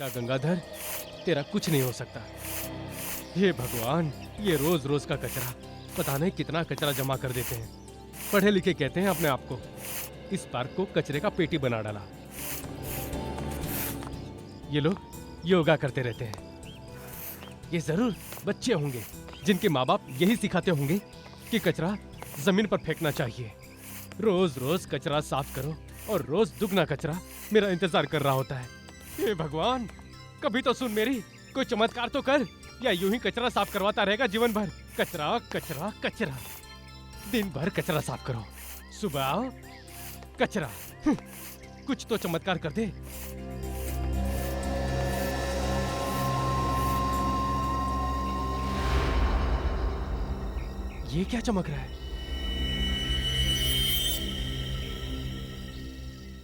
बेटा गंगाधर, तेरा कुछ नहीं हो सकता। हे भगवान, ये रोज रोज का कचरा, पता नहीं कितना कचरा जमा कर देते हैं। पढ़े लिखे कहते हैं अपने आप को, इस पार्क को कचरे का पेटी बना डाला। ये लोग योगा करते रहते हैं। ये जरूर बच्चे होंगे जिनके माँ बाप यही सिखाते होंगे कि कचरा जमीन पर फेंकना चाहिए। रोज रोज कचरा साफ करो और रोज दुगना कचरा मेरा इंतजार कर रहा होता है। हे भगवान, कभी तो सुन मेरी, कोई चमत्कार तो कर, या यूं ही कचरा साफ करवाता रहेगा जीवन भर। कचरा कचरा कचरा, दिन भर कचरा साफ करो, सुबह आओ कचरा। कुछ तो चमत्कार कर दे। ये क्या चमक रहा है?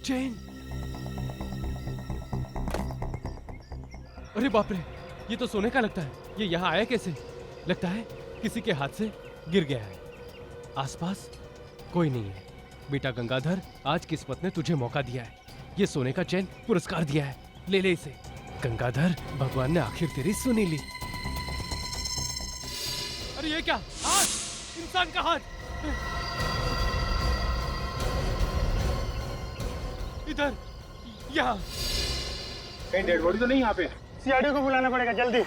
चेन। अरे बाप रे, ये तो सोने का लगता है। ये यहाँ आया कैसे? लगता है किसी के हाथ से गिर गया है। आसपास कोई नहीं है। बेटा गंगाधर, आज किस्मत ने तुझे मौका दिया है। ये सोने का चैन पुरस्कार दिया है, ले ले इसे। गंगाधर, भगवान ने आखिर तेरी सुनी ली। अरे ये क्या? हाथ, इंसान का हाथ। इधर, यहाँ। कहीं डेड बॉडी तो नहीं यहाँ पे? सीआईडी को बुलाना पड़ेगा जल्दी।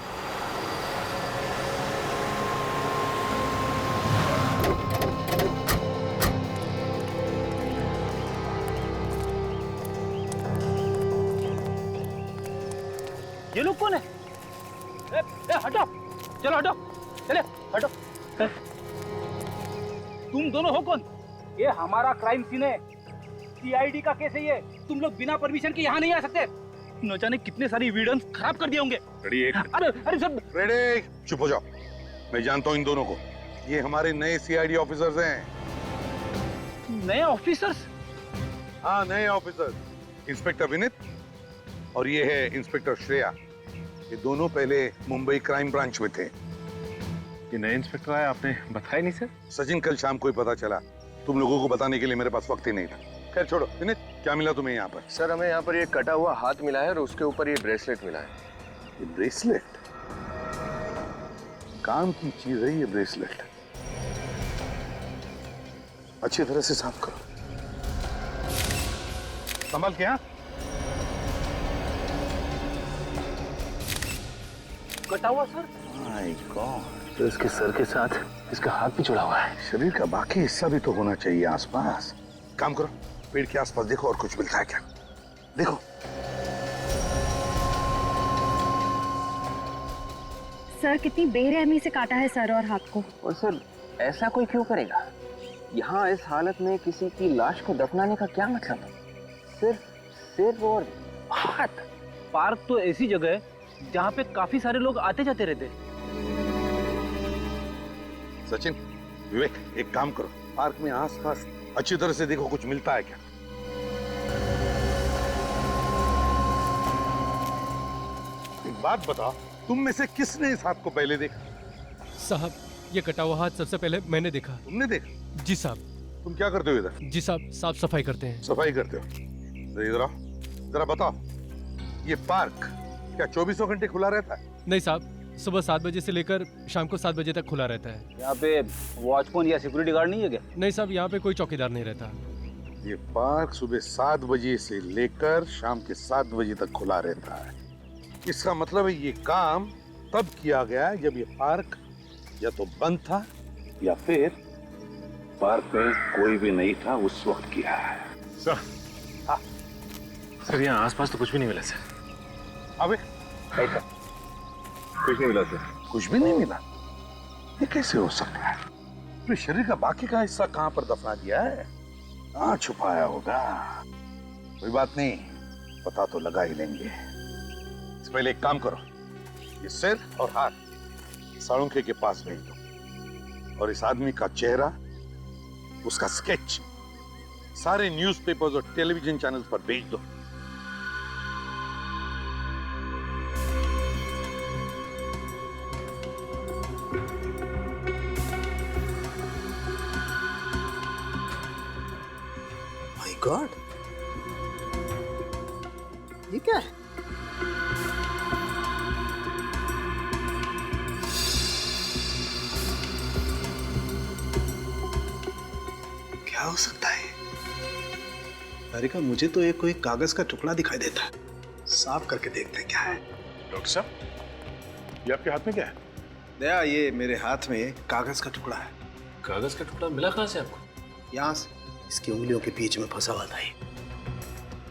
ये लोग कौन है? हटो, चलो हटो, चले हटो। तुम दोनों हो कौन? ये हमारा क्राइम सीन है, सीआईडी का केस है ये। तुम लोग बिना परमिशन के यहाँ नहीं आ सकते। न जाने कितने सारी एविडेंस खराब कर दिए होंगे। अरे सब रेडी, चुप हो जाओ। मैं जानता हूँ इन दोनों को, ये हमारे नए सीआईडी ऑफिसर्स हैं। नए ऑफिसर्स? हाँ, नए ऑफिसर्स। इंस्पेक्टर विनीत और ये है इंस्पेक्टर श्रेया। ये दोनों पहले मुंबई क्राइम ब्रांच में थे। ये नए इंस्पेक्टर आए, आपने बताया नहीं सर? सचिन, कल शाम को ही पता चला। तुम लोगों को बताने के लिए मेरे पास वक्त ही नहीं था। खैर छोड़ो। विनीत, क्या मिला तुम्हें यहाँ पर? सर, हमें यहाँ पर ये कटा हुआ हाथ मिला है और उसके ऊपर ये ब्रेसलेट मिला है। ये ब्रेसलेट काम की चीज है। ये ब्रेसलेट अच्छी तरह से साफ करो, संभाल के। हाँ, कटा हुआ सर? माय गॉड, तो इसके सर के साथ इसका हाथ भी जुड़ा हुआ है। शरीर का बाकी हिस्सा भी तो होना चाहिए आसपास। काम करो, पेड़ के आसपास देखो और कुछ मिलता है क्या। देखो। सर, कितनी बेरहमी से काटा है सर और हाथ को। और सर, ऐसा कोई क्यों करेगा? यहाँ इस हालत में किसी की लाश को दफनाने का क्या मतलब? सिर्फ सिर और हाथ। पार्क तो ऐसी जगह है जहाँ पे काफी सारे लोग आते जाते रहते हैं। सचिन, विवेक, एक काम करो, पार्क में आसपास अच्छी तरह से देखो, कुछ मिलता है क्या। एक बात बताओ, तुम में से किसने इस हाथ को पहले देखा? साहब, ये कटा हुआ हाथ सबसे पहले मैंने देखा। तुमने देखा? जी साहब। तुम क्या करते हो इधर? जी साहब, साफ सफाई करते हैं। सफाई करते हो? इधर आओ, जरा बताओ, ये पार्क क्या 24 घंटे खुला रहता है? नहीं साहब, सुबह 7 बजे से लेकर शाम को 7 बजे तक खुला रहता है। यहाँ पे वॉचमैन या सिक्योरिटी गार्ड नहीं है क्या? नहीं साहब, यहाँ पे कोई चौकीदार नहीं रहता। ये पार्क सुबह 7 बजे से लेकर शाम के 7 बजे तक खुला रहता है। इसका मतलब है ये काम तब किया गया जब ये पार्क या तो बंद था या फिर पार्क में कोई भी नहीं था उस वक्त किया है। सर, हाँ सर, यहाँ आसपास तो कुछ भी नहीं मिला सर। अबे कुछ नहीं मिला सर। कुछ भी नहीं मिला? ये कैसे हो सकता है? तो शरीर का बाकी का हिस्सा कहाँ पर दफना दिया है? कहाँ छुपाया होगा? कोई बात नहीं, पता तो लगा ही लेंगे। इससे पहले एक काम करो, ये सिर और हाथ साळुंखे के पास भेज दो और इस आदमी का चेहरा, उसका स्केच सारे न्यूज़पेपर्स और टेलीविजन चैनल्स पर भेज दो। माय गॉड, ये क्या है? क्या हो सकता है? सारिका, मुझे तो एक कोई कागज का टुकड़ा दिखाई देता है। साफ करके देखते हैं क्या है। डॉक्टर साहब, ये आपके हाथ में क्या है? दया, ये मेरे हाथ में कागज का टुकड़ा है। कागज का टुकड़ा मिला कहाँ से आपको? यहाँ से, इसकी उंगलियों के बीच में फंसा हुआ था ये।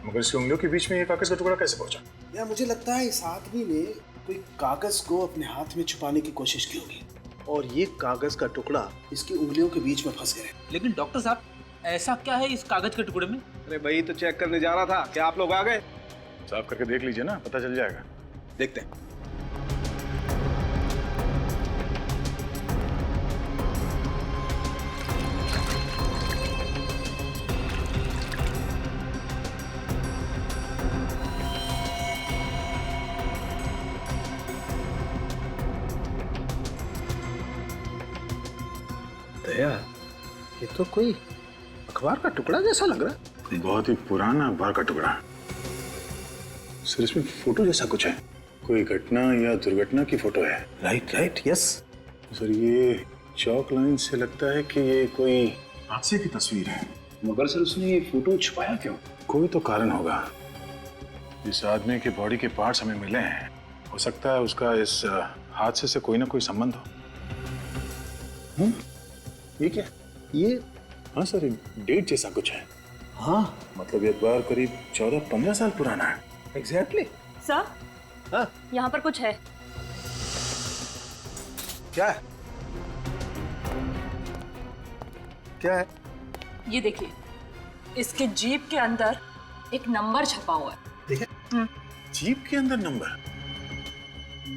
मगर इसकी उंगलियों के बीच में ये कागज का टुकड़ा कैसे पहुंचा? या मुझे लगता है इस आदमी ने कोई कागज को अपने हाथ में छुपाने की कोशिश की होगी और ये कागज का टुकड़ा इसकी उंगलियों के बीच में फंस गया। लेकिन डॉक्टर साहब, ऐसा क्या है इस कागज के टुकड़े में? अरे भाई, तो चेक करने जा रहा था। क्या आप लोग आ गए? साफ करके देख लीजिए ना, पता चल जाएगा। देखते हैं। दया, ये तो कोई अखबार का टुकड़ा जैसा लग रहा है। बहुत ही पुराना अखबार का टुकड़ा सर। इसमें फोटो जैसा कुछ है, कोई घटना या दुर्घटना की फोटो है। राइट, यस सर, ये चौक लाइन से लगता है कि ये कोई हादसे की तस्वीर है। मगर सर, उसने ये फोटो छुपाया क्यों? कोई तो कारण होगा। इस आदमी के बॉडी के पार्ट्स हमें मिले हैं, हो सकता है उसका इस हादसे से कोई ना कोई संबंध हो। ये क्या? ये, हाँ सर, डेट जैसा कुछ है। हाँ, मतलब ये अखबार करीब 14-15 साल पुराना है। एग्जैक्टली। सर, हाँ, यहाँ पर कुछ है। क्या है? क्या है? ये देखिए, इसके जीप के अंदर एक नंबर छपा हुआ है। देखिए, जीप के अंदर नंबर।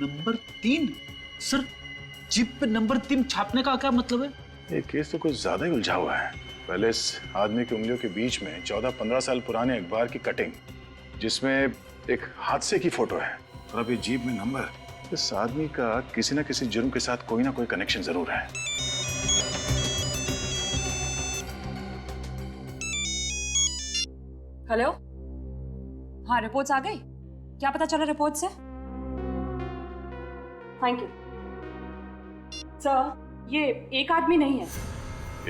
नंबर 3? सर, जीप पे नंबर 3 छापने का क्या मतलब है? ये केस तो कुछ ज्यादा ही उलझा हुआ है। पहले इस आदमी की उंगलियों के बीच में 14-15 साल पुराने अखबार की कटिंग, जिसमें एक हादसे की फोटो है, और अभी जीप में नंबर। इस आदमी का किसी न किसी जुर्म के साथ कोई ना कोई कनेक्शन जरूर है। हेलो, हाँ, रिपोर्ट्स आ गई? क्या पता चला रिपोर्ट से? Thank you sir. ये एक आदमी नहीं है।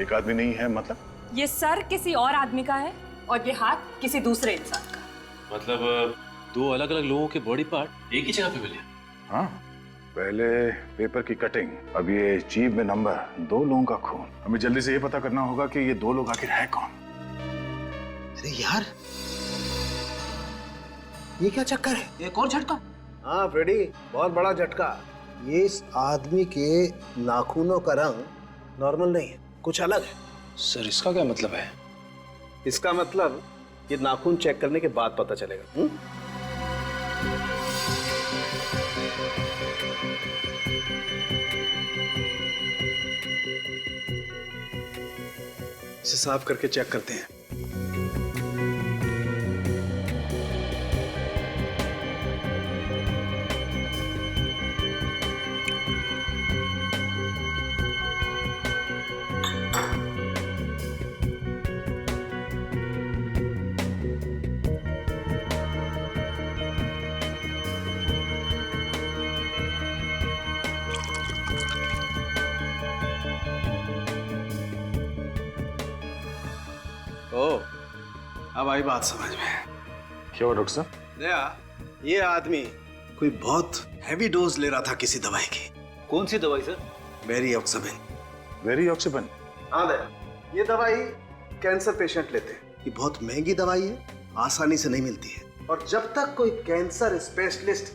एक आदमी नहीं है मतलब? ये सर किसी और आदमी का है और ये हाथ किसी दूसरे इंसान का। मतलब दो अलग अलग लोगों के बॉडी पार्ट एक ही जगह पे मिले? हाँ, पहले पेपर की कटिंग, अब ये जीप में नंबर, 2 लोगों का खून। हमें जल्दी से ये पता करना होगा कि ये 2 लोग आखिर है कौन। अरे यार, ये क्या चक्कर है? एक और झटका। हाँ फ्रेडी, बहुत बड़ा झटका। ये इस आदमी के नाखूनों का रंग नॉर्मल नहीं है, कुछ अलग है। सर, इसका क्या मतलब है? इसका मतलब ये नाखून चेक करने के बाद पता चलेगा। इसे साफ करके चेक करते हैं। ओ, अब आई बात समझ में। क्या हुआ डॉक्टर साहब? दया, ये आदमी कोई बहुत हैवी डोज ले रहा था किसी दवाई की। कौन सी दवाई सर? वेरिऑक्सिबिन। वेरिऑक्सिबिन? हाँ दया, ये दवाई कैंसर पेशेंट लेते हैं। ये बहुत महंगी दवाई है, आसानी से नहीं मिलती है, और जब तक कोई कैंसर स्पेशलिस्ट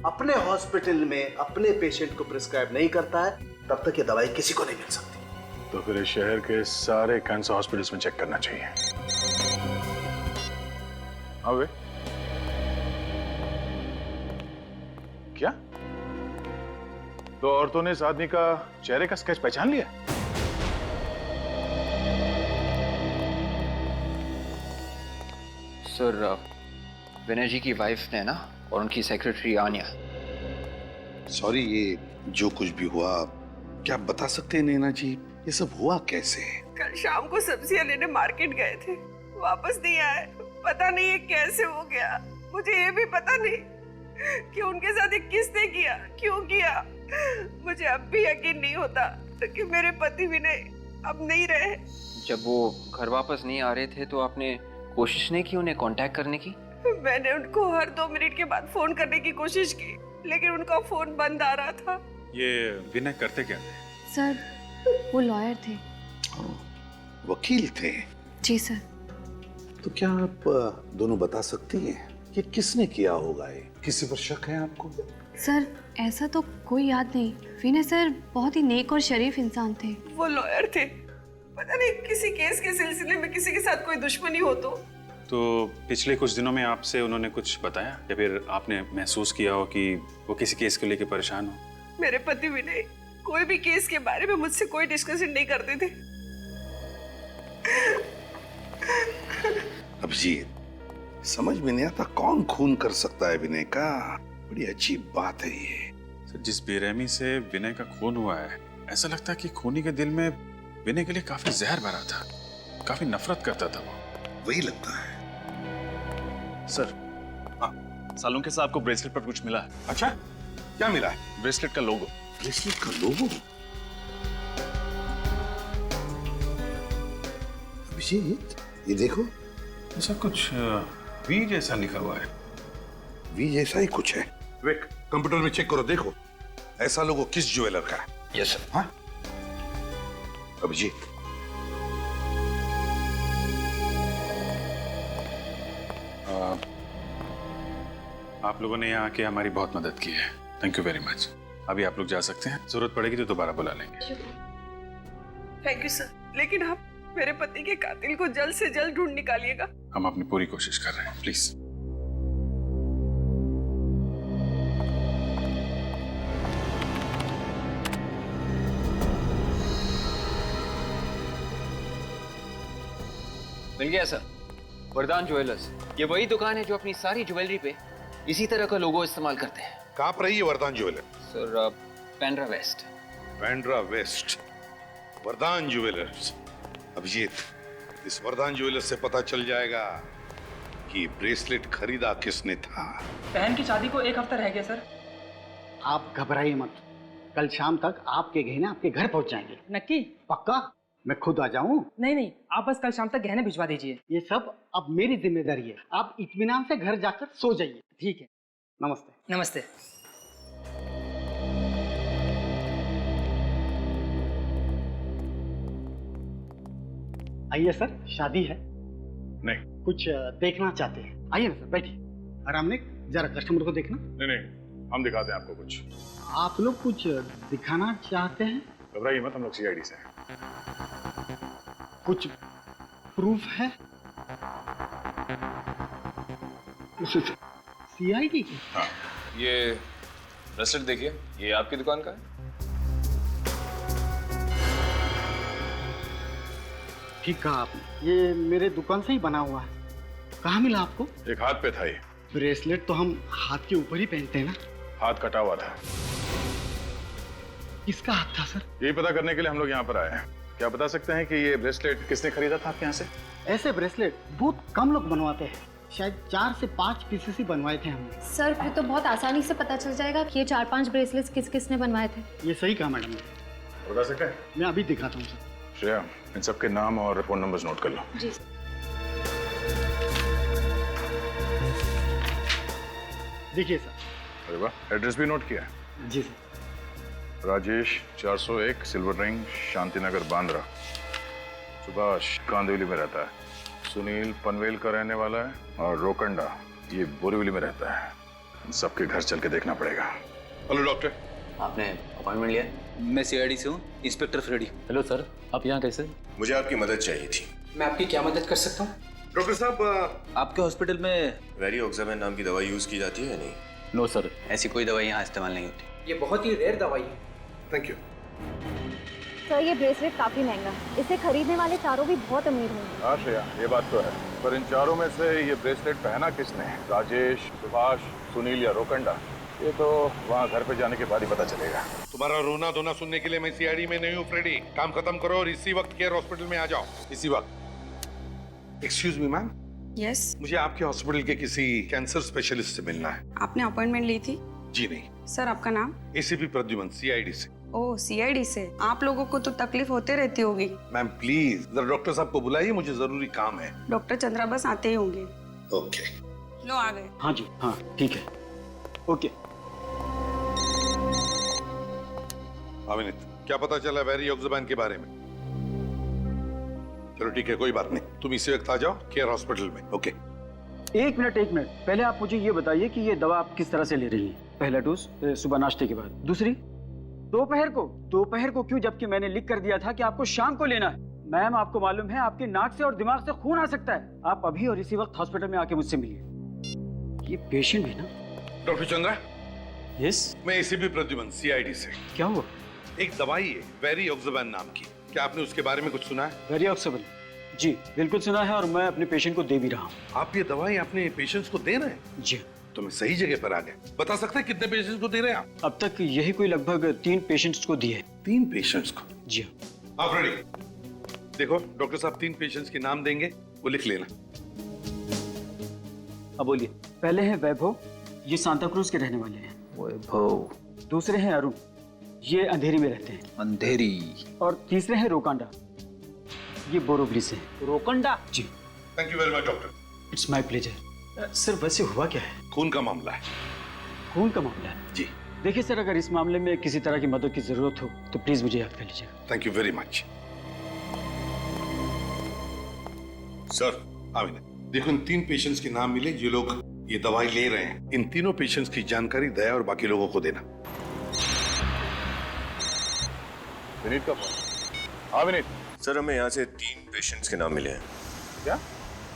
अपने हॉस्पिटल में अपने पेशेंट को प्रिस्क्राइब नहीं करता है, तब तक ये दवाई किसी को नहीं मिल सकती। तो फिर इस शहर के सारे कैंसर हॉस्पिटल्स में चेक करना चाहिए। हाँ वे? क्या? तो औरतों ने इस आदमी का चेहरे का स्केच पहचान लिया? सर, विनय जी की वाइफ ने ना, और उनकी सेक्रेटरी आन्या। सॉरी, ये जो कुछ भी हुआ, क्या आप बता सकते हैं नैना जी, ये सब हुआ कैसे? कल शाम को सब्जियां लेने मार्केट गए थे, वापस नहीं आए। पता नहीं ये कैसे हो गया। मुझे ये भी पता नहीं कि उनके साथ ये किसने किया, क्यों किया। मुझे अब भी यकीन नहीं होता कि मेरे पति विनय अब नहीं रहे। जब वो घर वापस नहीं आ रहे थे तो आपने कोशिश नहीं की उन्हें कांटेक्ट करने की? मैंने उनको हर 2 मिनट के बाद फोन करने की कोशिश की, लेकिन उनका फोन बंद आ रहा था। ये विनय करते क्या थे? सर वो लॉयर थे। वकील थे? जी सर। तो क्या आप दोनों बता सकती हैं कि किसने किया होगा ये? किसी पर शक है आपको? सर ऐसा तो कोई याद नहीं। विनय सर बहुत ही नेक और शरीफ इंसान थे। वो लॉयर थे, पता नहीं किसी केस के सिलसिले में किसी के साथ कोई दुश्मनी हो तो पिछले कुछ दिनों में आपसे उन्होंने कुछ बताया या फिर आपने महसूस किया हो कि वो किसी केस को लेकर परेशान हो? मेरे पति विनय कोई भी केस के बारे में मुझसे कोई डिस्कशन नहीं करते थे। अभिजीत, समझ में नहीं आता कौन खून कर सकता है विनय का। बड़ी अजीब बात है ये। सर, जिस बेरहमी से विनय का खून हुआ है, ऐसा लगता है कि खूनी के दिल में विनय के लिए काफी जहर भरा था, काफी नफरत करता था वो। वही लगता है। सर, सालुंके साहब को ब्रेसलेट पर कुछ मिला है। अच्छा, क्या मिला है? ब्रेसलेट का लोगो। ब्रेसलेट का लोगो? अभिजीत, ये देखो, ऐसा कुछ वी जैसा लिखा हुआ है। वी जैसा ही कुछ है। विक, कंप्यूटर में चेक करो, देखो ऐसा लोगो किस ज्वेलर का है। Yes sir. हाँ अभिजीत, आप लोगों ने यहाँ आके हमारी बहुत मदद की है। Thank you very much. अभी आप लोग जा सकते हैं, जरूरत पड़ेगी तो दोबारा बुला लेंगे। थैंक यू सर, लेकिन आप मेरे पति के कातिल को जल्द से जल्द ढूंढ निकालिएगा। हम अपनी पूरी कोशिश कर रहे हैं, प्लीज। मिल गया सर, वरदान ज्वेलर्स। ये वही दुकान है जो अपनी सारी ज्वेलरी पे इसी तरह का लोगो इस्तेमाल करते हैं। कहाँ पर है ये Vardan jeweller? Sir Pendra west. Pendra west, Vardan jewellers. Abhijit, इस वरदान ज्वेलर्स से पता चल जाएगा कि ब्रेसलेट खरीदा किसने था। बहन की शादी को 1 हफ्ता रह गया सर। आप घबराइए मत, कल शाम तक आपके गहने आपके घर पहुंच जाएंगे। नक्की? पक्का? मैं खुद आ जाऊं? नहीं, आप बस कल शाम तक गहने भिजवा दीजिए। ये सब अब मेरी जिम्मेदारी है। आप इत्मीनान से घर जाकर सो जाइए। ठीक है, नमस्ते। नमस्ते। आइए सर, शादी है। नहीं। कुछ देखना चाहते हैं? आइए ना सर, बैठिए। आराम ने जरा कस्टमर को देखना। नहीं, हम दिखाते हैं आपको कुछ। आप लोग कुछ दिखाना चाहते हैं? घबराइए मत, हम लोग CID से हैं। कुछ प्रूफ है? CID की? हाँ, ये ब्रेसलेट देखिए, ये आपकी दुकान का है। ठीक कहा आपने, ये मेरे दुकान से ही बना हुआ है। कहाँ मिला आपको? एक हाथ पे था ये। ब्रेसलेट तो हम हाथ के ऊपर ही पहनते हैं ना। हाथ कटा हुआ था। किसका हाथ था सर? यही पता करने के लिए हम लोग यहाँ पर आए हैं। क्या बता सकते हैं कि ये ब्रेसलेट किसने खरीदा था आपके यहाँ से? ऐसे ब्रेसलेट बहुत कम लोग बनवाते हैं, शायद 4 से 5 पीसेस ही बनवाए थे हमने। सर फिर तो बहुत आसानी से पता चल जाएगा कि ये 4-5 ब्रेसलेट्स किस किसने बनवाए थे। ये सही कहा मैडम ने। बता सकते हैं? मैं अभी दिखाता हूँ सर। श्रेया, इन सबके नाम और फोन नंबर्स नोट कर लो। जी। देखिए सर। अरे वाह, एड्रेस भी नोट किया है? जी sir. Rajesh 401 silver ring, Shantinagar, Bandra. Subhash Kandivali में रहता है। सुनील पनवेल का रहने वाला है, और रोकंडा ये बोरीवली में रहता है। इन सबके घर चल के देखना पड़ेगा। Hello doctor. आपने अपॉइंटमेंट लिया? मैं CID से हूँ, इंस्पेक्टर फ्रेडी। हेलो सर, आप यहाँ कैसे? मुझे आपकी मदद चाहिए थी। मैं आपकी क्या मदद कर सकता हूँ? डॉक्टर साहब, आपके हॉस्पिटल में वेरियोक्साबेन नाम की दवाई यूज की जाती है या नहीं? नो सर, ऐसी कोई दवाई यहाँ इस्तेमाल नहीं होती। ये बहुत ही रेयर दवाई है। Thank you. सर ये ब्रेसलेट काफी महंगा है, इसे खरीदने वाले चारों भी बहुत अमीर होंगे। हाँ श्रेया, ये बात तो है, पर इन चारों में से ये ब्रेसलेट पहना किसने? राजेश, सुभाष, सुनील या रोकंडा? ये तो वहाँ घर पे जाने के बाद ही पता चलेगा। तुम्हारा रोना धोना सुनने के लिए मैं CID में नहीं हूँ फ्रेडी। काम खत्म करो और इसी वक्त केयर हॉस्पिटल में आ जाओ, इसी वक्त। Excuse me ma'am. यस। मुझे आपके हॉस्पिटल के किसी कैंसर स्पेशलिस्ट से मिलना है। आपने अपॉइंटमेंट ली थी? जी नहीं। सर आपका नाम? ACP प्रद्युमन, CID से। ओह, सीआईडी से आप लोगों को तो तकलीफ होते रहती होगी। मैम प्लीज जरा डॉक्टर साहब को बुलाइए, मुझे जरूरी काम है। डॉक्टर चंद्रा बस आते ही होंगे। ओके। लो आ गए। हाँ जी, हाँ ठीक है, ओके। अमित, क्या पता चला वेरियोक्साबैन के बारे में? चलो ठीक है, कोई बात नहीं, तुम इसी वक्त आ जाओ केयर हॉस्पिटल में। ओके। एक मिनट, पहले आप मुझे ये बताइए कि ये दवा आप किस तरह से ले रही हैं? पहला डोज सुबह नाश्ते के बाद, दूसरी दोपहर को क्यों, जबकि मैंने लिख कर दिया था कि आपको शाम को लेना है। मैम आपको मालूम है आपके नाक से और दिमाग से खून आ सकता है। आप अभी और इसी वक्त हॉस्पिटल में आके मुझसे मिलिए। ये पेशेंट है ना? डॉक्टर चंद्रा। यस। मैं एसीपी प्रद्युमन, सीआईडी से। क्या हुआ? एक दवाई है वेरियोक्साबैन नाम की, क्या आपने उसके बारे में कुछ सुना है? वेरियोक्साबैन? जी बिल्कुल सुना है, और मैं अपने पेशेंट को दे भी रहा हूँ। आप ये दवाई अपने पेशेंट्स को दे रहे हैं? जी। तो मैं सही जगह पर आ गया। बता सकते हैं कितने पेशेंट्स को दे रहे हैं आप? अब तक यही कोई लगभग 3 पेशेंट्स को दी है। 3 पेशेंट्स को? जी। आप रेडी? देखो डॉक्टर साहब 3 पेशेंट्स के नाम देंगे, वो लिख लेना। अब बोलिए। पहले है वैभव, ये सांता क्रूज के रहने वाले हैं। वैभव। दूसरे हैं अरुण, ये अंधेरी में रहते हैं। अंधेरी। और तीसरे हैं रोकांडा, ये बोरोवली से। रोकंडा? जी। Thank you very much doctor. It's my pleasure. Sir वैसे हुआ क्या है? खून का मामला है। खून का मामला है? जी। देखिए सर, अगर इस मामले में किसी तरह की मदद की जरूरत हो तो प्लीज मुझे याद कर लीजिएगा। Thank you very much. Sir Aamir, देखो इन 3 पेशेंट्स के नाम मिले जो लोग ये दवाई ले रहे हैं। इन तीनों पेशेंट्स की जानकारी दया और बाकी लोगों को देना। विनीत का फोन। हाँ विनीत। सर हमें यहाँ से 3 पेशेंट्स के नाम मिले हैं। क्या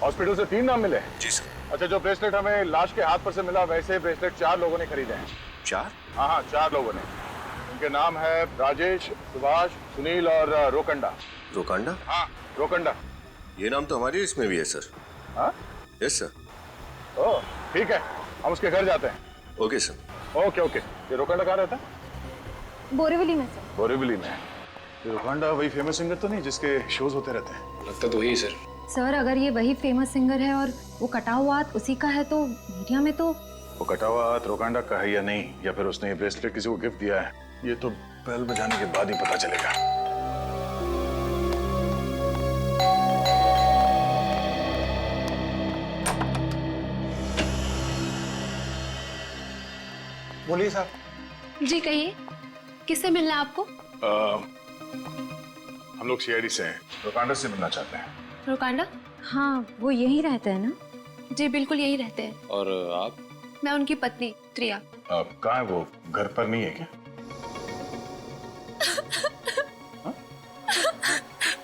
हॉस्पिटल से 3 नाम मिले हैं? जी सर। अच्छा, जो ब्रेसलेट हमें लाश के हाथ पर से मिला वैसे ब्रेसलेट 4 लोगों ने खरीदे हैं। 4? हाँ 4 लोगों ने। उनके नाम है राजेश, सुभाष, सुनील और रोकंडा। रोकांडा? हाँ रोकंडा। ये नाम तो हमारी लिस्ट में भी है सर। हाँ? Yes sir. ओह ठीक है, हम उसके घर जाते हैं। Okay sir. Okay okay. ये रोकंडा कहाँ रहता है? बोरीवली में सर। बोरीवली में। ये रोकंडा वही फेमस सिंगर तो नहीं जिसके शोज होते रहते हैं? लगता तो वही सर। सर अगर ये वही फेमस सिंगर है और वो कटा हुआ हाथ उसी का है तो मीडिया में तो। वो कटा हुआ हाथ रोकंडा का है या नहीं, या फिर उसने ये ब्रेसलेट किसी को गिफ्ट दिया है, ये तो बेल बजाने के बाद ही पता चलेगा। बोलिए साहब। जी कहिए, किससे मिलना है आपको? हम लोग सीआईडी से हैं, रोकांडा से मिलना चाहते हैं। रोकांडा? हाँ वो यहीं रहते हैं ना? जी बिल्कुल यहीं रहते हैं। और आप? मैं उनकी पत्नी त्रिया। कहाँ है वो, घर पर नहीं है क्या?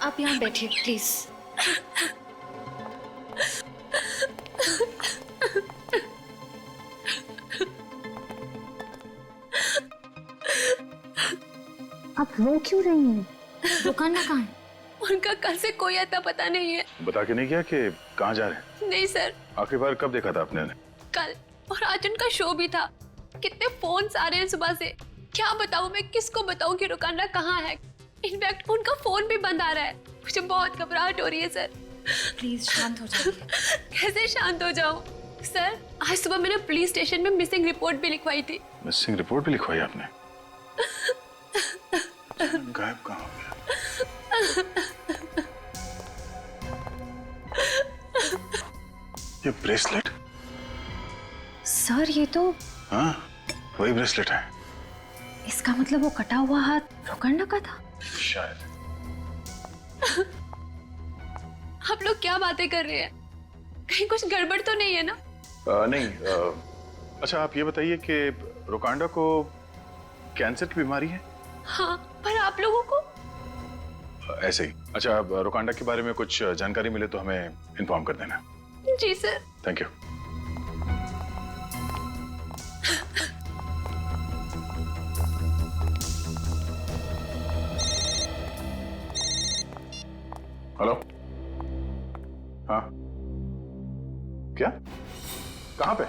आप यहाँ बैठिए प्लीज। आप रो क्यों रही हैं? रोकांडा कहाँ है? उनका कल से कोई अता पता नहीं है। बता के नहीं गया कि कहाँ जा रहे हैं? नहीं सर। आखिरी बार कब देखा था आपने उन्हें? कल, और आज उनका शो भी था। कितने फोन्स आ रहे हैं सुबह से, क्या बताऊं मैं, किसको बताऊं कि रोकांडा कहाँ है। इनफैक्ट उनका फोन भी बंद आ रहा है। मुझे बहुत घबराहट हो रही है सर। प्लीज शांत हो जाइए। कैसे शांत हो जाऊं सर? आज सुबह मैंने पुलिस स्टेशन में मिसिंग रिपोर्ट भी लिखवाई थी। मिसिंग रिपोर्ट भी लिखवाई आपने? गायब कहाँ हो गया? ये ब्रेसलेट? सर ये तो। हाँ वही ब्रेसलेट है। इसका मतलब वो कटा हुआ हाथ रोकांडा का था? शायद। आप लोग क्या बातें कर रहे हैं? कहीं कुछ गड़बड़ तो नहीं है ना? नहीं। अच्छा आप ये बताइए कि रोकांडा को कैंसर की बीमारी है? हाँ, पर आप लोगों को? ऐसे ही। अच्छा रोकांडा के बारे में कुछ जानकारी मिले तो हमें इन्फॉर्म कर देना। जी सर। Thank you. हेलो। हाँ क्या, कहाँ पे?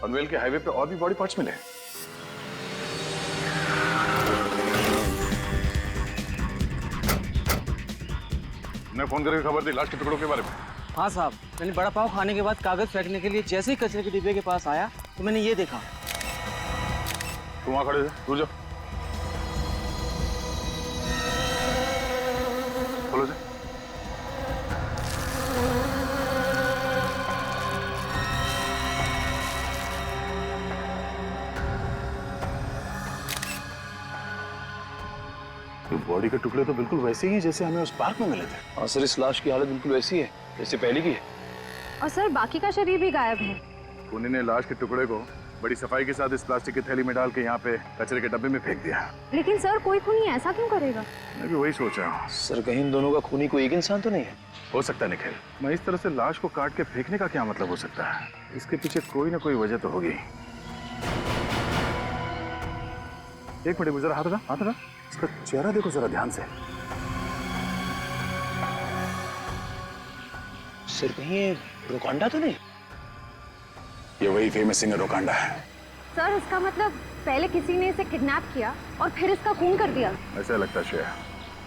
पनवेल के हाईवे पे और भी बॉडी पार्ट्स मिले? मैं फोन करके खबर दी लाश के टुकड़ों के बारे में? हाँ साहब, मैंने बड़ा पाव खाने के बाद कागज फेंकने के लिए जैसे ही कचरे के डिब्बे के पास आया तो मैंने ये देखा। तुम वहां खड़े थे, दूर जाओ। खोलो से। बॉडी के टुकड़े तो बिल्कुल वैसे ही हैं जैसे हमें उस पार्क में मिले थे। हाँ सर, इस लाश की हालत बिल्कुल वैसी है जैसे पहले की है। और सर बाकी का शरीर भी गायब है। खूनी ने लाश के टुकड़े को बड़ी सफाई के साथ इस प्लास्टिक की थैली में डाल के यहाँ पे कचरे के डब्बे में फेंक दिया। लेकिन सर कोई खूनी ऐसा क्यों करेगा? मैं भी वही सोच रहा हूँ। सर कहीं इन दोनों का खूनी कोई एक इंसान तो नहीं है? हो सकता है निखिल, मैं इस तरह से लाश को काट के फेंकने का क्या मतलब हो सकता है? इसके पीछे कोई ना कोई वजह तो होगी। एक मिनट, जरा हाथ हटा। इसका चेहरा देखो जरा ध्यान से। सर कहीं ये रोकांडा तो नहीं? ये वही फेमस सिंगर रोकांडा है। सर इसका मतलब पहले किसी ने इसे किडनैप किया और फिर इसका खून कर दिया। ऐसा लगता है श्रेया,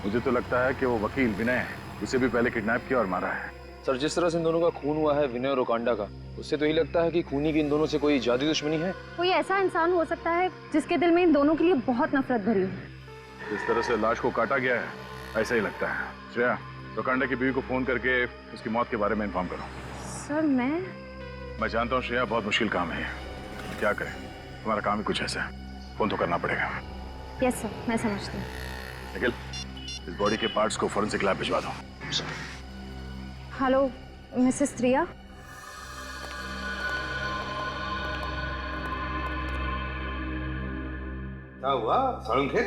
मुझे तो लगता है कि वो वकील विनय उसे भी पहले किडनैप किया और मारा है। सर जिस तरह से इन दोनों का खून हुआ है विनय और रोकांडा का, उससे तो यही लगता है कि खूनी की इन दोनों से कोई जादुई दुश्मनी है। कोई ऐसा इंसान हो सकता है जिसके दिल में इन दोनों के लिए बहुत नफरत भरी हो। जिस तरह से लाश को काटा गया है ऐसा ही लगता है। श्रेया, रोकांडा की बीवी को फोन करके उसकी मौत के बारे में इन्फॉर्म करो। सर मैं जानता हूँ श्रेया, बहुत मुश्किल काम है। क्या करें, तुम्हारा काम ही कुछ ऐसा है, फोन तो करना पड़ेगा। यस सर, मैं समझती हूँ। निखिल, इस बॉडी के पार्ट्स को फोरेंसिक लैब भिजवा दो। हेलो मिसेस त्रिया। क्या हुआ साळुंखे,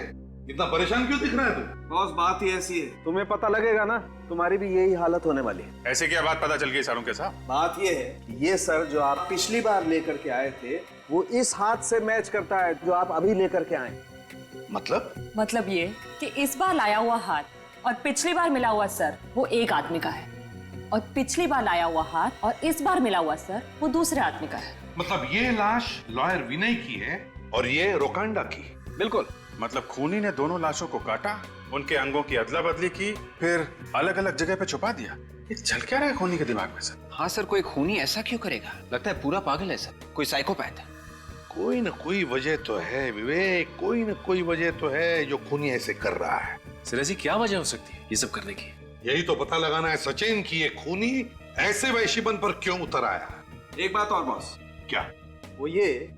इतना परेशान क्यों दिख रहा है तू? बॉस बात ही ऐसी है, तुम्हें पता लगेगा ना, तुम्हारी भी यही हालत होने वाली है। ऐसे क्या बात पता चल गई साळुंखे साहब? बात ये है कि ये सर जो आप पिछली बार लेकर के आए थे वो इस हाथ से मैच करता है जो आप अभी लेकर के आए। मतलब ये कि इस बार लाया हुआ हाथ और पिछली बार मिला हुआ सर वो एक आदमी का है, और पिछली बार लाया हुआ हाथ और इस बार मिला हुआ सर वो दूसरे आदमी का है। मतलब ये लाश लॉयर विनय की है और ये रोकांडा की? बिल्कुल। मतलब खूनी ने दोनों लाशों को काटा, उनके अंगों की अदला बदली की, फिर अलग अलग जगह पे छुपा दिया। ये चल क्या रहा है खूनी के दिमाग में सर? हाँ सर, कोई खूनी ऐसा क्यों करेगा? लगता है पूरा पागल है सर, कोई साइकोपैथ है। कोई न कोई वजह तो है विवेक, कोई न कोई वजह तो है जो खूनी ऐसे कर रहा है। सर ऐसी क्या वजह हो सकती है ये सब करने की? यही तो पता लगाना है सचिन की ये खूनी ऐसे वैश्यपन पर क्यों उतर आया। एक बात और बॉस। क्या? वो ये,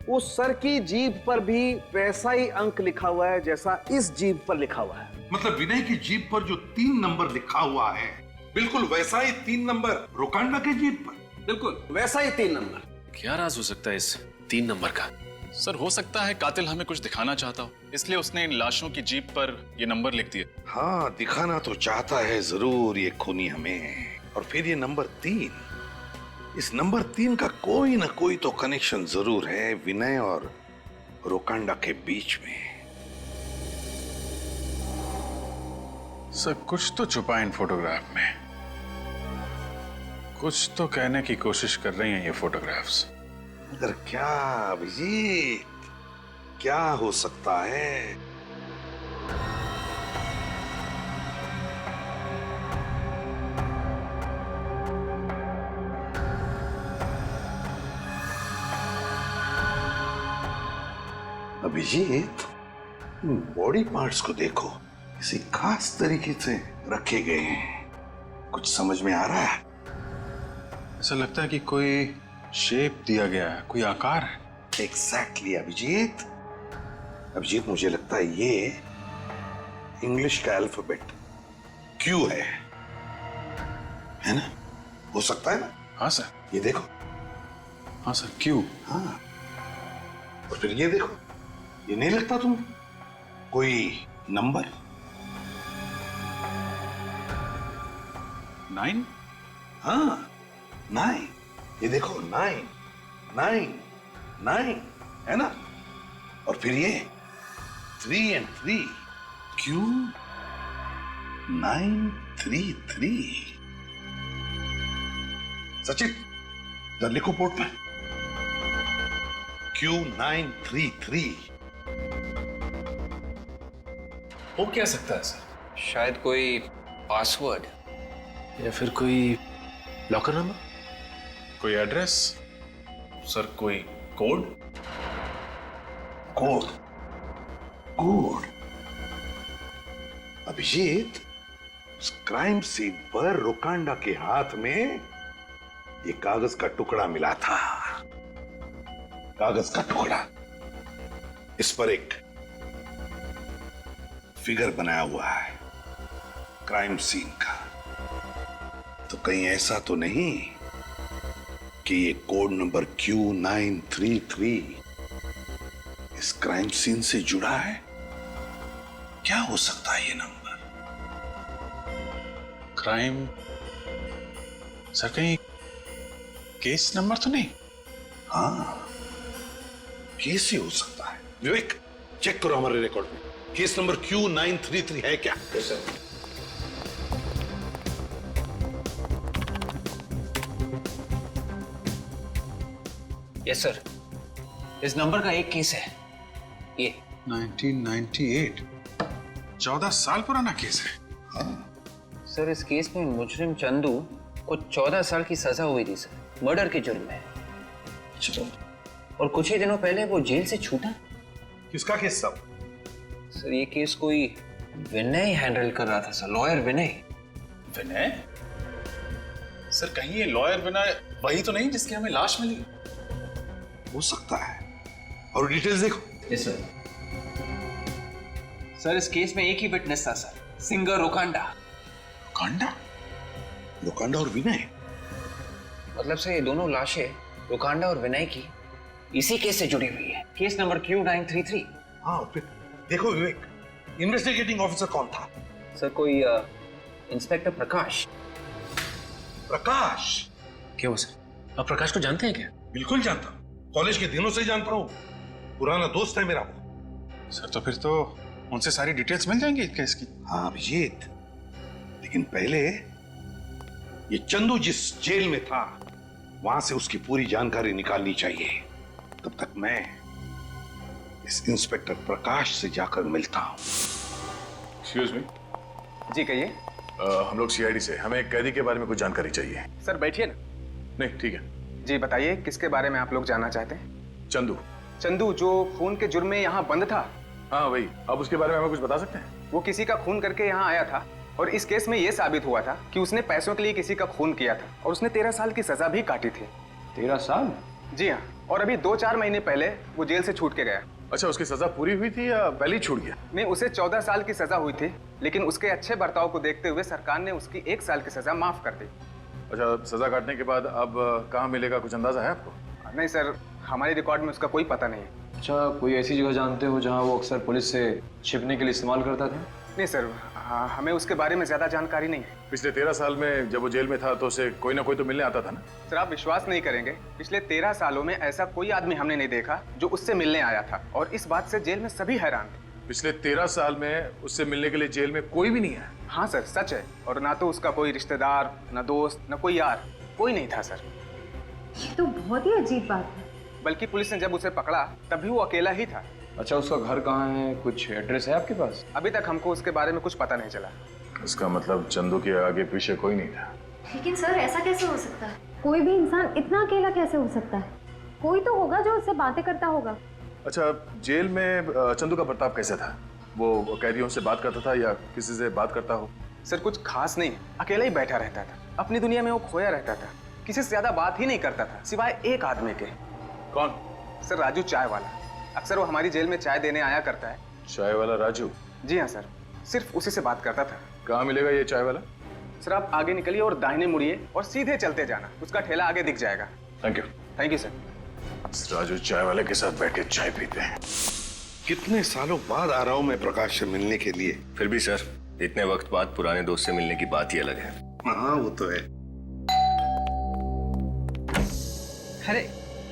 उस सर की जीभ पर भी वैसा ही अंक लिखा हुआ है जैसा इस जीभ पर लिखा हुआ है। मतलब विनय की जीभ पर जो 3 नंबर लिखा हुआ है बिल्कुल वैसा ही 3 नंबर रोकांडा के जीभ पर, बिल्कुल वैसा ही 3 नंबर। क्या राज हो सकता है इस 3 नंबर का? सर हो सकता है कातिल हमें कुछ दिखाना चाहता हो, इसलिए उसने इन लाशों की जीप पर ये नंबर लिख दिए। हाँ, दिखाना तो चाहता है जरूर ये खूनी हमें। और फिर ये नंबर 3, इस नंबर 3 का कोई ना कोई तो कनेक्शन जरूर है विनय और रोकांडा के बीच में। सर कुछ तो छुपा इन फोटोग्राफ में, कुछ तो कहने की कोशिश कर रही हैं ये फोटोग्राफ्स। मगर क्या अभिजीत, क्या हो सकता है? अभिजीत, बॉडी पार्ट्स को देखो, किसी खास तरीके से रखे गए हैं। कुछ समझ में आ रहा है? ऐसा लगता है कि कोई शेप दिया गया है, कोई आकार है। एग्जैक्टली अभिजीत। अभिजीत, मुझे लगता है ये इंग्लिश का अल्फाबेट क्यू है ना? हो सकता है ना? हाँ सर। ये देखो। हाँ सर, क्यू। हाँ, और फिर ये देखो, ये नहीं लगता तुम्हें कोई नंबर? 9? हाँ, 9। ये देखो, 9 है ना? और फिर ये 3 and 3, क्यू 933। सचिन, इधर लिखो बोर्ड पे, क्यू 933। हो क्या सकता है सर? शायद कोई पासवर्ड या फिर कोई लॉकर नंबर, कोई एड्रेस, सर कोई कोड। कोड। गुड। अभिजीत, उस क्राइम सीन पर रोकांडा के हाथ में ये कागज का टुकड़ा मिला था। कागज का टुकड़ा, इस पर एक फिगर बनाया हुआ है क्राइम सीन का। तो कहीं ऐसा तो नहीं कि ये कोड नंबर Q933 इस क्राइम सीन से जुड़ा है? क्या हो सकता है ये नंबर? क्राइम सर, कहीं केस नंबर तो नहीं? हाँ, केस ही हो सकता है। विवेक, चेक करो हमारे रिकॉर्ड में केस नंबर Q933 है क्या? Yes sir. यस सर, इस नंबर का एक केस है, ये 1998, 14 साल पुराना केस है। हाँ। सर, इस केस में मुजरिम चंदू को 14 साल की सजा हुई थी सर, मर्डर के जुर्म में। चलो, और कुछ ही दिनों पहले वो जेल से छूटा। किसका केस सब? सर, ये केस कोई विनय हैंडल कर रहा था सर, लॉयर विनय। विनय? सर, कहीं ये लॉयर विनय वही तो नहीं जिसकी हमें लाश मिली? हो सकता है। और डिटेल्स देखो। Yes sir. सर, इस केस में एक ही विटनेस था सर, सिंगर रोकांडा। रोकांडा? रोकांडा और विनय? मतलब से ये दोनों लाशें रोकांडा और विनय की इसी केस से जुड़ी हुई है, केस नंबर Q933। हाँ, फिर देखो विवेक, इन्वेस्टिगेटिंग ऑफिसर कौन था? सर, कोई इंस्पेक्टर प्रकाश। प्रकाश? क्यों सर, आप प्रकाश को जानते हैं क्या? बिल्कुल जानता हूँ, कॉलेज के दिनों से जानता हूँ, पुराना दोस्त है मेरा वो। सर, तो फिर तो उनसे सारी डिटेल्स मिल जाएंगी इस केस की। हाँ अभिजीत, लेकिन पहले ये चंदू जिस जेल में था वहां से उसकी पूरी जानकारी निकालनी चाहिए। तब तक मैं इस इंस्पेक्टर प्रकाश से जाकर मिलता हूं। Excuse me. जी कहिए। हम लोग सीआईडी से, हमें एक कैदी के बारे में कुछ जानकारी चाहिए। सर बैठिए ना। नहीं, ठीक है। जी बताइए, किसके बारे में आप लोग जानना चाहते हैं? चंदू। चंदू जो खून के जुर्म में यहाँ बंद था? हाँ वही। आप उसके बारे में हमें कुछ बता सकते हैं? वो किसी का खून करके यहाँ आया था और इस केस में ये साबित हुआ था कि उसने पैसों के लिए किसी का खून किया था और उसने 13 साल की सजा भी काटी थी। 13 साल? जी हाँ, और अभी 2-4 महीने पहले वो जेल से छूट के गया। अच्छा, उसकी सजा पूरी हुई थी या पहले ही छूट गया? नहीं, उसे 14 साल की सजा हुई थी, लेकिन उसके अच्छे बर्ताव को देखते हुए सरकार ने उसकी 1 साल की सजा माफ कर दी। अच्छा, सजा काटने के बाद अब कहाँ मिलेगा, कुछ अंदाजा है आपको? नहीं सर, हमारे रिकॉर्ड में उसका कोई पता नहीं है। अच्छा, कोई ऐसी जगह जानते हो जहाँ वो अक्सर पुलिस से छिपने के लिए इस्तेमाल करता था? नहीं सर, हमें उसके बारे में ज्यादा जानकारी नहीं है। पिछले 13 साल में जब वो जेल में था तो उसे कोई ना कोई तो मिलने आता था ना? सर आप विश्वास नहीं करेंगे, पिछले 13 सालों में ऐसा कोई आदमी हमने नहीं देखा जो उससे मिलने आया था, और इस बात से जेल में सभी हैरान थे। पिछले 13 साल में उससे मिलने के लिए जेल में कोई भी नहीं है? हाँ सर, सच है। और ना तो उसका कोई रिश्तेदार, ना दोस्त, ना कोई यार, कोई नहीं था सर। ये तो बहुत ही अजीब बात है। बल्कि पुलिस ने जब उसे पकड़ा तब भी वो अकेला ही था। अच्छा, उसका घर कहाँ है, कुछ एड्रेस है आपके पास? अभी तक हमको उसके बारे में कुछ पता नहीं चला। इसका मतलब चंदू के आगे पीछे कोई नहीं था। लेकिन सर ऐसा कैसे हो सकता है? कोई भी इंसान इतना अकेला कैसे हो सकता है? कोई तो होगा जो उससे बातें करता होगा। अच्छा, जेल में चंदू का बर्ताव कैसा था? वो कैदियों से बात करता था या किसी से बात करता हो? सर कुछ खास नहीं, अकेला ही बैठा रहता था, अपनी दुनिया में वो खोया रहता था, किसी से ज्यादा बात ही नहीं करता था सिवाय एक आदमी के। कौन? सर राजू, चाय वाला। अक्सर वो हमारी जेल में चाय देने आया करता है। चाय वाला राजू? जी हाँ सर, सिर्फ उसी से बात करता था। कहाँ मिलेगा ये चाय वाला? सर आप आगे निकलिए और दाहिने मुड़िए और सीधे चलते जाना, उसका ठेला आगे दिख जाएगा। Thank you. Thank you sir. Raju चाय वाले के साथ बैठ के चाय पीते हैं। कितने सालों बाद आ रहा हूं मैं प्रकाश से मिलने के लिए। फिर भी सर, इतने वक्त बाद पुराने दोस्त से मिलने की बात ही अलग है। हाँ वो तो है। अरे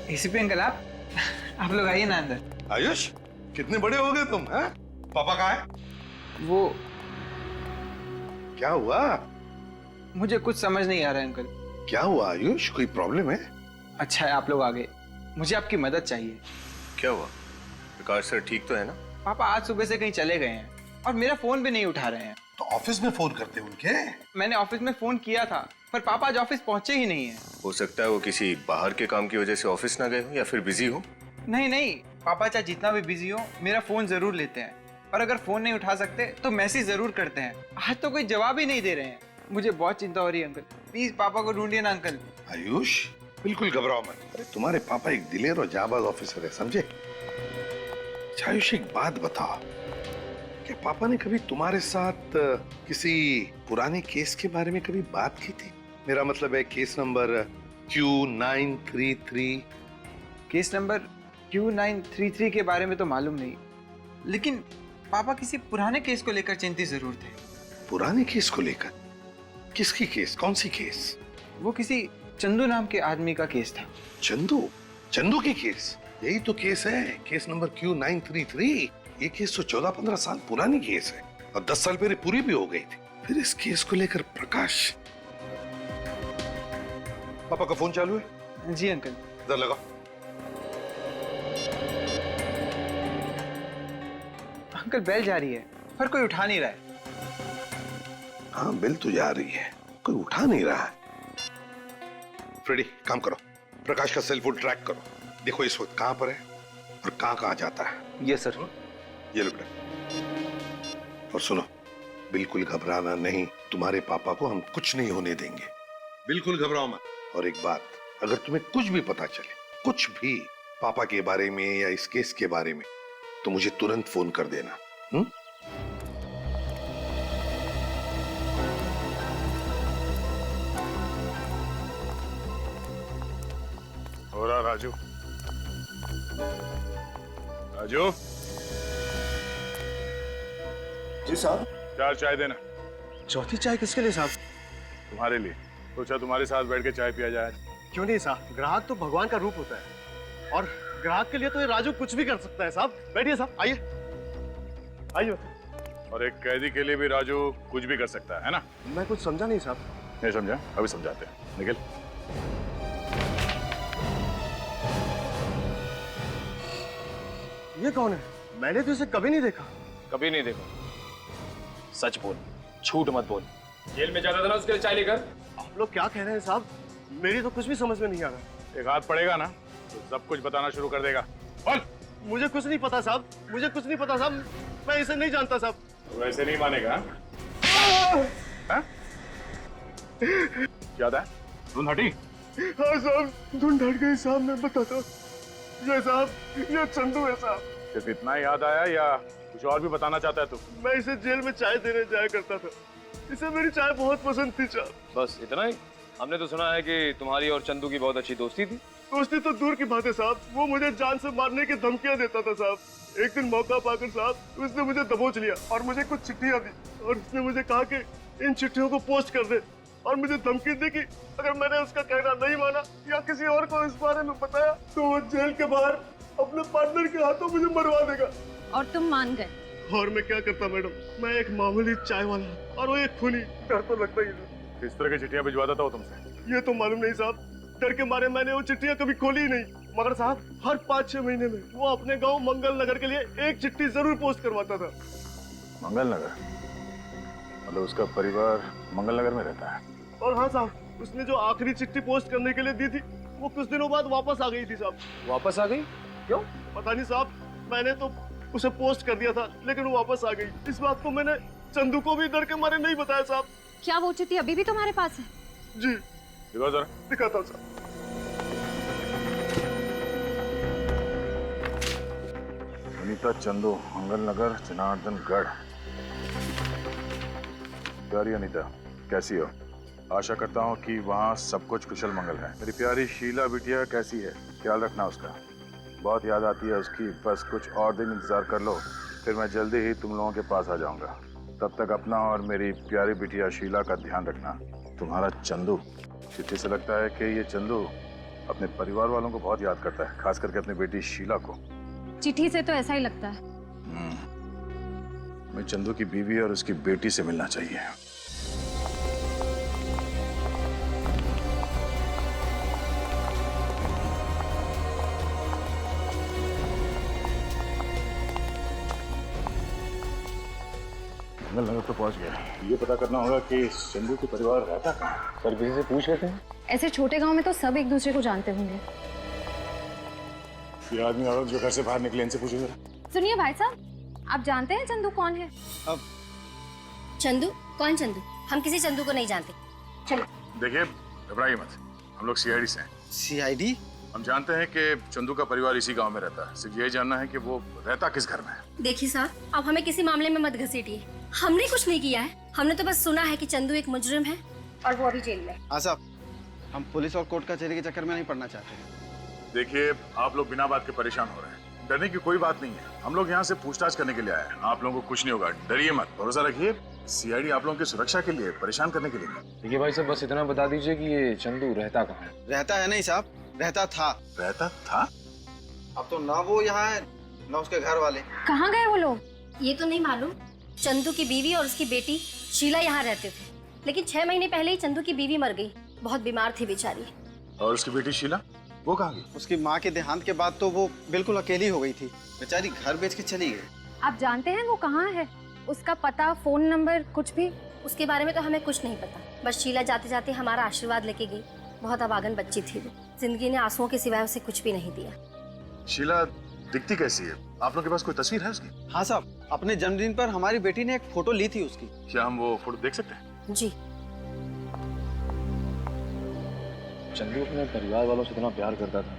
एसीपी अंकल, आप लोग आइए ना अंदर। आयुष, कितने बड़े हो गए तुम, हैं? पापा कहाँ है? वो क्या हुआ? मुझे कुछ समझ नहीं आ रहा है अंकल। क्या हुआ आयुष, कोई प्रॉब्लम है? अच्छा है आप लोग आ गए, मुझे आपकी मदद चाहिए। क्या हुआ? प्रकाश सर ठीक तो है ना? पापा आज सुबह से कहीं चले गए हैं और मेरा फोन भी नहीं उठा रहे हैं। तो ऑफिस में फोन करते उनके? मैंने ऑफिस में फोन किया था पर पापा आज ऑफिस पहुंचे ही नहीं है। हो सकता है वो किसी बाहर के काम की वजह से ऑफिस ना गए हो या फिर बिजी हो। नहीं, पापा चाहे जितना भी बिजी हो मेरा फोन जरूर लेते हैं, और अगर फोन नहीं उठा सकते तो मैसेज जरूर करते हैं। आज तो कोई जवाब ही नहीं दे रहे हैं। मुझे बहुत चिंता हो रही है अंकल, प्लीज पापा को ढूंढिए ना अंकल। आयुष बिल्कुल घबराओ मत। अरे तुम्हारे पापा एक दिलेर और जाबाज ऑफिसर है, समझे? अच्छा आयुष, एक बात बताओ, क्या पापा ने कभी तुम्हारे साथ किसी पुराने केस के बारे में कभी बात की थी? मेरा मतलब है case number Q933। Case number Q933 के बारे में तो मालूम नहीं, लेकिन पापा किसी पुराने केस को लेकर चिंतित जरूर थे। पुराने केस को लेकर? किसकी केस? कौन सी केस? वो किसी चंदू नाम के आदमी का केस था। चंदू? चंदू की केस? यही तो केस है, केस नंबर Q933। ये केस तो 14-15 साल पुरानी केस है और 10 साल पहले पूरी भी हो गई थी। फिर इस केस को लेकर प्रकाश। पापा का फोन चालू है? जी अंकल। इधर लगाओ। अंकल बेल जा रही है पर कोई उठा नहीं रहा है। हाँ बेल तो जा रही है, कोई उठा नहीं रहा है। फ्रेडी काम करो, प्रकाश का सेल फोन ट्रैक करो, देखो इस वक्त कहां पर है और कहां जाता है। Yes sir. ये लो बेटा। और सुनो, बिल्कुल घबराना नहीं, तुम्हारे पापा को हम कुछ नहीं होने देंगे, बिल्कुल घबराओ मत। और एक बात, अगर तुम्हें कुछ भी पता चले, कुछ भी पापा के बारे में या इस केस के बारे में, तो मुझे तुरंत फोन कर देना। हो रहा राजू? राजू जी साहब। 4 चाय देना। चौथी चाय किसके लिए साहब? तुम्हारे लिए। सोचा तुम्हारे साथ बैठ के चाय पिया जाए। क्यों नहीं साहब, ग्राहक तो भगवान का रूप होता है, और ग्राहक के लिए तो ये राजू कुछ भी कर सकता है साहब। बैठिए साहब, आइए आइए। और एक कैदी के लिए भी राजू कुछ भी कर सकता है ना? मैं कुछ समझा नहीं साहब। नहीं समझा? अभी समझाते हैं, निकल। ये कौन है? मैंने तो इसे कभी नहीं देखा। कभी नहीं देखा। सच बोल, झूठ मत बोल। जेल में जाता था ना उसके लिए चाय लेकर। आप लोग क्या कह रहे हैं साहब? मेरी तो कुछ भी समझ में नहीं आ रहा। एक हाथ पड़ेगा ना तो सब कुछ बताना शुरू कर देगा। बोल। मुझे कुछ नहीं पता साहब, मुझे कुछ नहीं पता साहब, मैं इसे नहीं जानता साहब। तो वैसे नहीं मानेगा? हाँ? क्या था? धुन हटी? हाँ साहब, धुन हट गई साहब, मैं बताता हूँ। ये साहब, ये चंदू है साहब। सिर्फ इतना ही याद आया या कुछ और भी बताना चाहता है तू? मैं इसे जेल में चाय देने जाया करता था, इसे मेरी चाय बहुत पसंद थी साहब। बस इतना ही? हमने तो सुना है कि तुम्हारी और चंदू की बहुत अच्छी दोस्ती थी। दोस्ती तो दूर की बात है साहब, वो मुझे जान से मारने की धमकियां देता था साहब। एक दिन मौका पाकर साहब उसने मुझे दबोच लिया और मुझे कुछ चिट्ठियां दी, और उसने मुझे कहा कि इन चिट्ठियों को पोस्ट कर दे, और मुझे धमकी दी कि अगर मैंने उसका कहना नहीं माना या किसी और को इस बारे में बताया तो वो जेल के बाहर अपने पार्टनर के हाथों मुझे मरवा देगा। और तुम मान गए? और मैं क्या करता मैडम, मैं एक मामूली चाय वाला और वो एक खूनी, डर तो लगता ही था। किस तरह की चिट्ठियां भिजवाता था वो तुमसे? ये तो मालूम नहीं साहब, डर के मारे मैंने वो चिट्ठियां कभी खोली ही नहीं, मगर साहब हर 5-6 महीने में वो अपने गांव मंगल नगर के लिए एक चिट्ठी जरूर पोस्ट करवाता था। मंगल नगर? मतलब उसका परिवार मंगल नगर में रहता है? और हाँ साहब, उसने जो आखिरी चिट्ठी पोस्ट करने के लिए दी थी वो कुछ दिनों बाद वापस आ गई थी साहब। वापस आ गई? क्यों? पता नहीं साहब, मैंने तो उसे पोस्ट कर दिया था लेकिन वो वापस आ गई। इस बात को मैंने चंदू को भी डर के मारे नहीं बताया साहब। क्या वो चिट्ठी अभी भी तुम्हारे पास है? जी। दिखाओ जरा। दिखाता हूँ साहब। अनीता चंदू, मंगल नगर, जनार्दनगढ़। प्यारी अनीता, कैसी हो? आशा करता हूँ कि वहाँ सब कुछ कुशल मंगल है। मेरी प्यारी शीला बिटिया कैसी है? ख्याल रखना उसका, बहुत याद आती है उसकी। बस कुछ और दिन इंतजार कर लो, फिर मैं जल्दी ही तुम लोगों के पास आ जाऊंगा। तब तक अपना और मेरी प्यारी बिटिया शीला का ध्यान रखना। तुम्हारा चंदू, चिट्ठी से लगता है कि ये चंदू अपने परिवार वालों को बहुत याद करता है, खास करके अपनी बेटी शीला को। चिट्ठी से तो ऐसा ही लगता है। मैं चंदू की बीवी और उसकी बेटी से मिलना चाहिए। मंगल नगर तो पहुंच गया। ये पता करना होगा कि चंदू के परिवार रहता कहाँ। सर किसी से पूछ लेते हैं। ऐसे छोटे गांव में तो सब एक दूसरे को जानते होंगे। ये आदमी औरत जो घर से बाहर निकले, इनसे पूछो जरा। सुनिए भाई साहब, आप जानते हैं चंदू कौन है? चंदू? कौन चंदू? हम किसी चंदू को नहीं जानते। चलो। देखिए, घबराइए मत, हम लोग सीआईडी से हैं। सीआईडी? हम जानते हैं कि चंदू का परिवार इसी गांव में रहता है। सिर्फ यही जानना है कि वो रहता किस घर में है। देखिए साहब, अब हमें किसी मामले में मत घसीटिए। हमने कुछ नहीं किया है। हमने तो बस सुना है कि चंदू एक मुजरिम है और वो अभी जेल में। हाँ साहब, हम पुलिस और कोर्ट कचहरी के चक्कर में नहीं पड़ना चाहते। देखिए, आप लोग बिना बात के परेशान हो रहे हैं। डरने की कोई बात नहीं है। हम लोग यहाँ से पूछताछ करने के लिए आए हैं। आप लोगों को कुछ नहीं होगा, डरिए मत, भरोसा रखिए। सीआईडी आप लोगों की सुरक्षा के लिए, परेशान करने के लिए नहीं। देखिए भाई साहब, बस इतना बता दीजिए कि ये चंदू रहता कहाँ है? रहता है नहीं साहब, रहता था। रहता था? अब तो ना वो यहाँ है ना उसके घर वाले। कहाँ गए वो लोग? ये तो नहीं मालूम। चंदू की बीवी और उसकी बेटी शीला यहाँ रहते थे, लेकिन 6 महीने पहले ही चंदू की बीवी मर गई। बहुत बीमार थी बेचारी। और उसकी बेटी शीला, वो कहाँ गई? उसकी माँ के देहांत के बाद तो वो बिल्कुल अकेली हो गई थी। बेचारी घर बेच के चली गई। आप जानते हैं वो कहाँ है? उसका पता, फोन नंबर, कुछ भी? उसके बारे में तो हमें कुछ नहीं पता। बस शीला जाते जाते हमारा आशीर्वाद लेके गई। बहुत अभागन बच्ची थी वो। जिंदगी ने आंसुओं के सिवाय उसे कुछ भी नहीं दिया। शीला दिखती कैसी है? आप लोग के पास कोई तस्वीर है उसकी? हाँ साहब, अपने जन्मदिन पर हमारी बेटी ने एक फोटो ली थी उसकी। क्या हम वो फोटो देख सकते हैं? जी। चंदू अपने परिवार वालों से इतना प्यार करता था,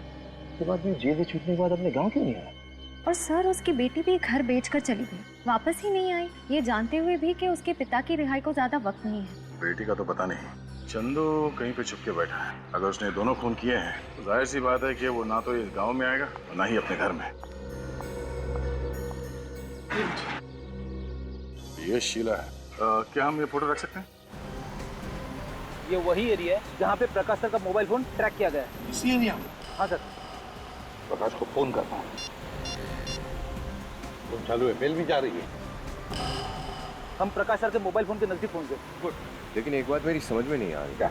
उसके बाद भी जेल से छूटने के बाद अपने गांव क्यों नहीं आया? और सर, उसकी बेटी भी घर बेचकर चली गई, वापस ही नहीं आई, ये जानते हुए भी कि उसके पिता की रिहाई को ज्यादा वक्त नहीं है। बेटी का तो पता नहीं। चंदू कहीं पे छुप के बैठा है। अगर उसने दोनों खून किए हैं तो जाहिर सी बात है कि वो ना तो इस गांव में आएगा और ना ही अपने घर में। ये शीला है। क्या हम ये फोटो रख सकते हैं? ये वही एरिया है जहाँ पे प्रकाश सर का मोबाइल फोन ट्रैक किया गया है। इसी एरिया में? हाँ सर। प्रकाश को फोन करता हूँ। फोन चालू है, बेल भी जा रही है। हम प्रकाश सर के मोबाइल फोन के नजदीक पहुंच गए। गुड। लेकिन एक बात मेरी समझ में नहीं आ रही। क्या?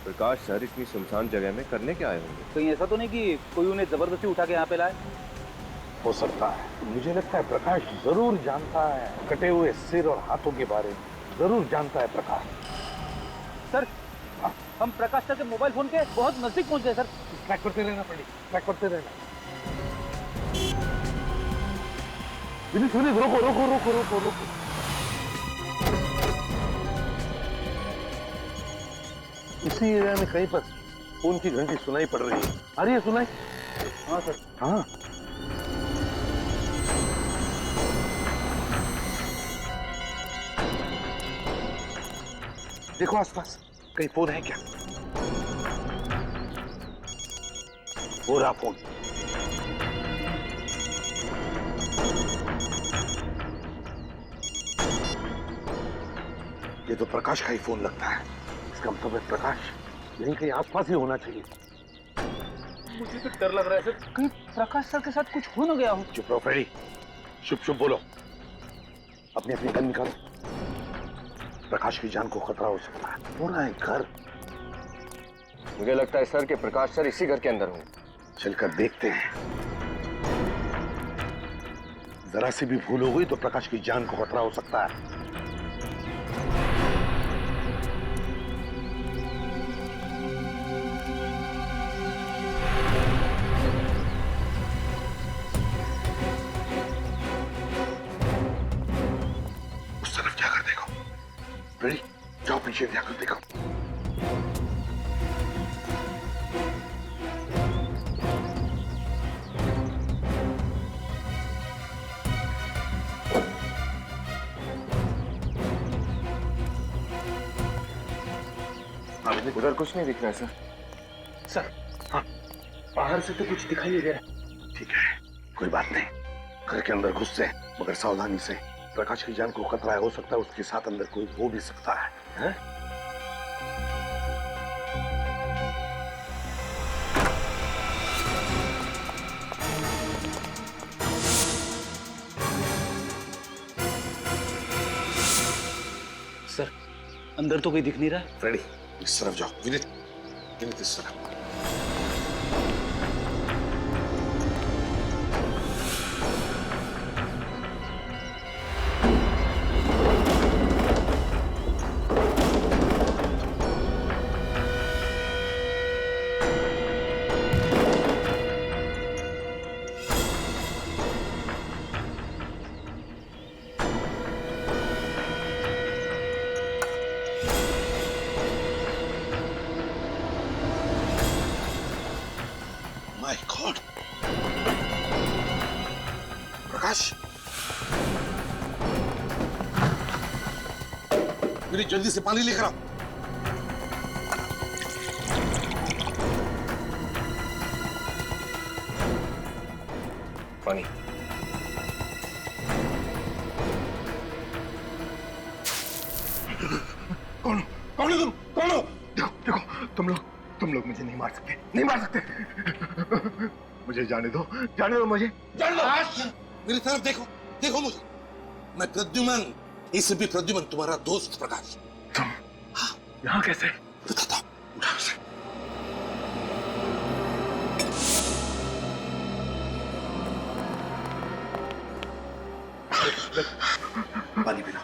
प्रकाश सर इतनी सुनसान जगह में करने क्या आए होंगे? कहीं ऐसा तो नहीं कि कोई उन्हें जबरदस्ती उठा के यहाँ पे लाए? हो सकता है। मुझे लगता है प्रकाश जरूर जानता है कटे हुए सिर और हाथों के बारे में। जरूर जानता है प्रकाश। सर, हम प्रकाश सर के मोबाइल फोन के बहुत नजदीक पहुंच गए सर। ट्रैक करते रहना पड़ी, ट्रैक करते रहना। विनीत, रोको रोको रोको रोको रोको। इसी एरिया में कहीं पर फोन की घंटी सुनाई पड़ रही है। आ रही है सुनाई? हाँ सर। हाँ। देखो आसपास कहीं फोन है क्या? हो रहा फोन। ये तो प्रकाश का ही फोन लगता है। इसका मतलब है प्रकाश यहीं कहीं आसपास ही होना चाहिए। मुझे तो डर लग रहा है सर, कहीं प्रकाश सर के साथ कुछ हो न गया हो। चुप रहो फ्रेडी, चुप चुप बोलो। अपनी अपनी गन निकालो। प्रकाश की जान को खतरा हो सकता है। पूरा है घर। मुझे लगता है सर कि प्रकाश सर इसी घर के अंदर होंगे। चलकर देखते हैं। जरा सी भी भूल हो गई तो प्रकाश की जान को खतरा हो सकता है। उस तरफ जाकर देखो। रेडी? जाओ पीछे जाकर देखो। उधर कुछ नहीं दिख रहा है सर। सर, हाँ, बाहर से तो कुछ दिखाई नहीं दे रहा। ठीक है, कोई बात नहीं। घर के अंदर घुस से मगर सावधानी से। प्रकाश की जान को खतरा हो सकता है, उसके साथ अंदर कोई हो भी सकता है, हैं? सर, अंदर तो कोई दिख नहीं रहा। रेडी? इस तरफ जाओ। विनीत, विनीत इस तरफ। My God. प्रकाश, मेरी जल्दी से पानी लेकर आओ। पानी। कौन कौन हो तुम? कौन हो? देखो देखो, तुम लोग मुझे नहीं मार सकते, नहीं मार सकते। मुझे जाने दो मुझे, जाने दो। मेरी तरफ देखो, देखो मुझे। मैं प्रद्युमन, इससे भी प्रद्युमन, तुम्हारा दोस्त प्रकाश। तुम यहाँ कैसे? बताता हूं, उठा उसे। पानी पीना,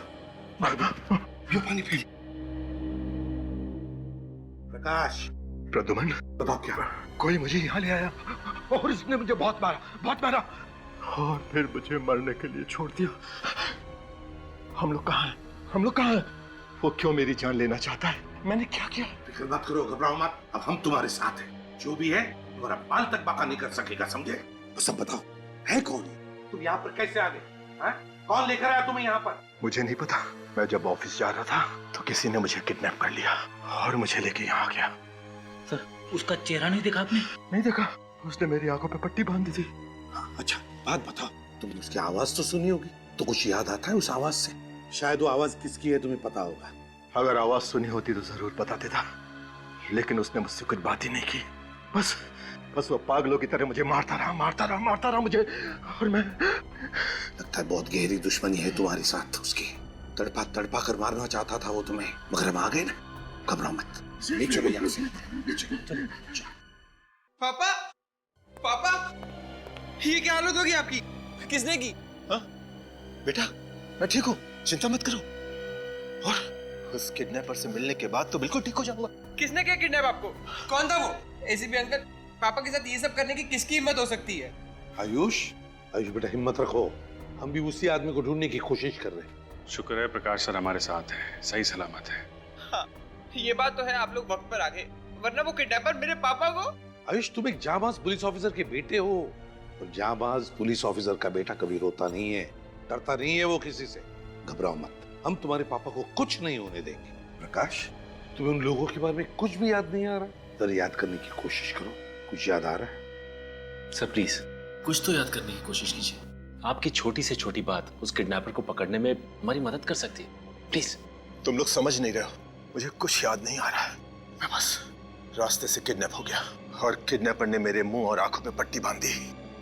ये पानी पी। प्रकाश। प्रद्युमन, बताओ क्या? कोई मुझे यहाँ ले आया और इसने मुझे बहुत मारा और फिर मुझे मरने के लिए छोड़ दिया। हम लोग कहाँ हैं? वो क्यों मेरी जान लेना चाहता है? मैंने क्या किया? फिक्र मत करो, घबराओ मत। अब हम तुम्हारे साथ हैं। जो भी है तुम्हारा बाल तक बाका नहीं कर सकेगा, समझे? बस अब बताओ, है कौन? तुम यहाँ पर कैसे आ गए? कौन लेकर आया तुम्हें यहाँ पर? मुझे नहीं पता। मैं जब ऑफिस जा रहा था तो किसी ने मुझे किडनैप कर लिया और मुझे लेके यहाँ आ गया। सर, उसका चेहरा नहीं देखा आपने? नहीं देखा, उसने मेरी आंखों पे पट्टी बांध दी थी। अच्छा बात बताओ, तुमने उसकी आवाज तो सुनी होगी, तो कुछ याद आता है उस आवाज से? शायद वो आवाज किसकी है तुम्हें पता होगा। अगर आवाज सुनी होती तो जरूर बता देता, लेकिन उसने मुझसे कुछ बात ही नहीं की। बस वो पागलों की तरह मुझे मारता रहा मुझे, और मैं। लगता है बहुत गहरी दुश्मनी है तुम्हारे साथ उसकी। तड़पा कर मारना चाहता था वो तुम्हें, मगर हम आ गए ना। घबराओ मत, ले चलो यहाँ से, ले चलो। पापा, ये क्या हालत होगी आपकी? किसने की? बेटा मैं ठीक हूँ, चिंता मत करो। और उस किडनैपर से मिलने के बाद तो बिल्कुल ठीक हो जाऊंगा। किसने क्या किडनैप आपको? कौन था वो? एसीपी अंकल, पापा के साथ ये सब करने की किसकी हिम्मत हो सकती है? आयुष बेटा हिम्मत रखो, हम भी उसी आदमी को ढूंढने की कोशिश कर रहे हैं। शुक्र है प्रकाश सर हमारे साथ है, सही सलामत है। हाँ, ये बात तो है, आप लोग वक्त पर आ गए, वरना वो किडनैपर मेरे पापा को। आयुष, तुम एक जाबाज पुलिस ऑफिसर के बेटे हो, और जाबाज पुलिस ऑफिसर का बेटा कभी रोता नहीं है, डरता नहीं है वो किसी से। घबराओ मत, हम तुम्हारे पापा को कुछ नहीं होने देंगे। प्रकाश, तुम्हें उन लोगों के बारे में कुछ भी याद नहीं आ रहा? जरा याद करने की कोशिश करो, कुछ याद आ रहा है? सर प्लीज कुछ तो याद करने की कोशिश कीजिए। आपकी छोटी से छोटी बात उस किडनैपर को पकड़ने में हमारी मदद कर सकती है, प्लीज। तुम लोग समझ नहीं रहे हो, मुझे कुछ याद नहीं आ रहा है। मैं बस रास्ते से किडनैप हो गया और किडनैपर ने मेरे मुंह और आंखों पे पट्टी बांध दी।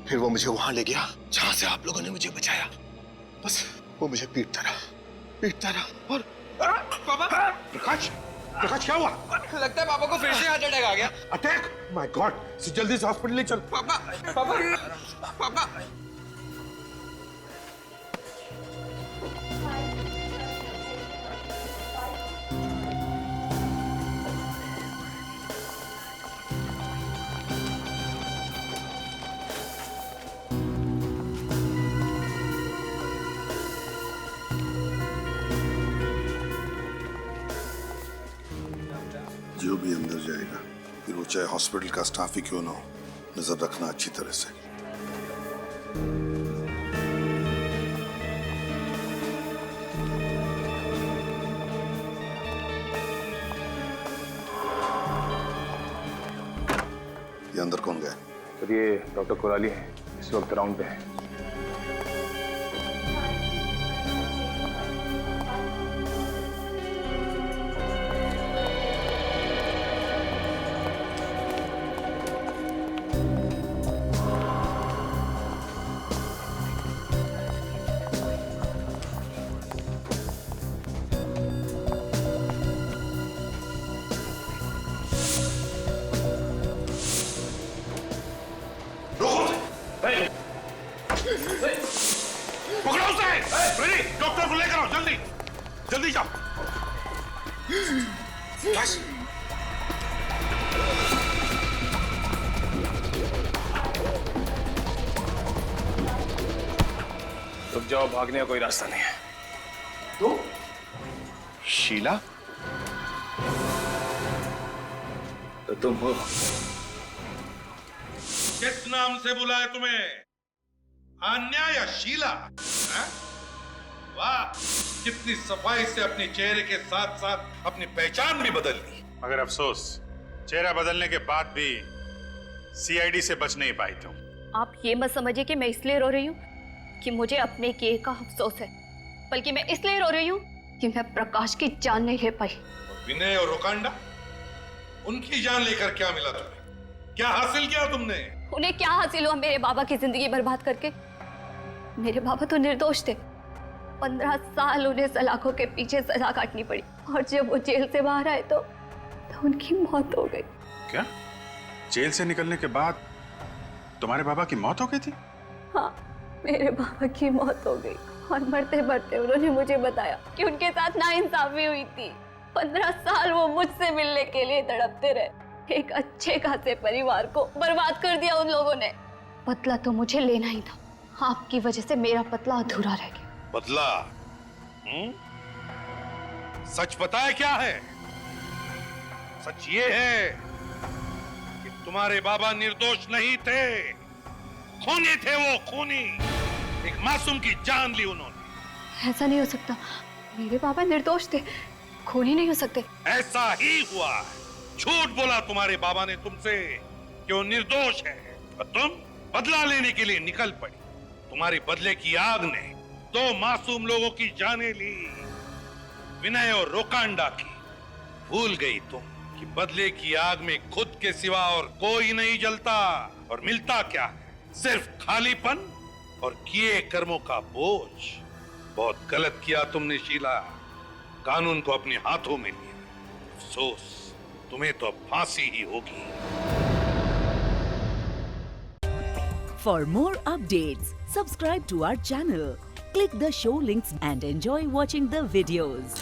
फिर वो मुझे वहां ले गया जहां से आप लोगों ने मुझे बचाया। बस वो मुझे पीटता रहा और पापा। प्रकाश क्या हुआ? लगता है पापा को फिर से हार्ट अटैक आ गया। अटैक? माय गॉड, जल्दी से हॉस्पिटल ले चल। पापा। जो भी अंदर जाएगा, फिर वो चाहे हॉस्पिटल का स्टाफ ही क्यों ना हो, नजर रखना अच्छी तरह से। ये अंदर कौन गया? सर ये डॉक्टर कोराली हैं, इस वक्त राउंड पे हैं। पकड़ो उसे! रेडी, डॉक्टर को लेकर आओ, जल्दी जाओ। बस। रुक जाओ, भागने का कोई रास्ता नहीं है। तो शीला तो तुम हो? किस नाम से बुलाए तुम्हें? आन्या या शीला? हाँ? वाह, कितनी सफाई से अपने चेहरे के साथ साथ अपनी पहचान भी बदल ली। मगर अफसोस, चेहरा बदलने के बाद भी सीआईडी से बच नहीं पाई तुम। आप ये मत समझिए कि मैं इसलिए रो रही हूँ कि मुझे अपने किए का अफसोस है, बल्कि मैं इसलिए रो रही हूँ कि मैं प्रकाश की जान नहीं ले पाई। विनय और रोकांडा, उनकी जान लेकर क्या मिला तुम्हें? क्या हासिल किया तुमने? उन्हें क्या हासिल हुआ मेरे बाबा की जिंदगी बर्बाद करके? मेरे बाबा तो निर्दोष थे। 15 साल उन्हें सलाखों के पीछे सजा काटनी पड़ी, और जब वो जेल से बाहर आए तो उनकी मौत हो गई। क्या? जेल से निकलने के बाद तुम्हारे बाबा की मौत हो गई थी? हाँ, मेरे बाबा की मौत हो गई, और मरते मरते उन्होंने मुझे बताया कि उनके साथ नाइंसाफी हुई थी। 15 साल वो मुझसे मिलने के लिए तड़पते रहे। एक अच्छे खासे परिवार को बर्बाद कर दिया उन लोगों ने। बदला तो मुझे लेना ही था। आपकी वजह से मेरा बदला अधूरा रह गया। बदला? सच पता है क्या है? सच ये है कि तुम्हारे बाबा निर्दोष नहीं थे, खूनी थे। वो खूनी, एक मासूम की जान ली उन्होंने। ऐसा नहीं हो सकता, मेरे बाबा निर्दोष थे, खूनी नहीं हो सकते। ऐसा ही हुआ। झूठ बोला तुम्हारे बाबा ने तुमसे कि वो निर्दोष है, और तुम बदला लेने के लिए निकल पड़ी। तुम्हारी बदले की आग ने 2 मासूम लोगों की जानें ली, विनय और रोकांडा की। भूल गई तुम कि बदले की आग में खुद के सिवा और कोई नहीं जलता, और मिलता क्या है? सिर्फ खालीपन और किए कर्मों का बोझ। बहुत गलत किया तुमने शीला, कानून को अपने हाथों में लिया। अफसोस, तुम्हें तो अब फांसी ही होगी। For more updates, subscribe to our channel, click the show links and enjoy watching the videos.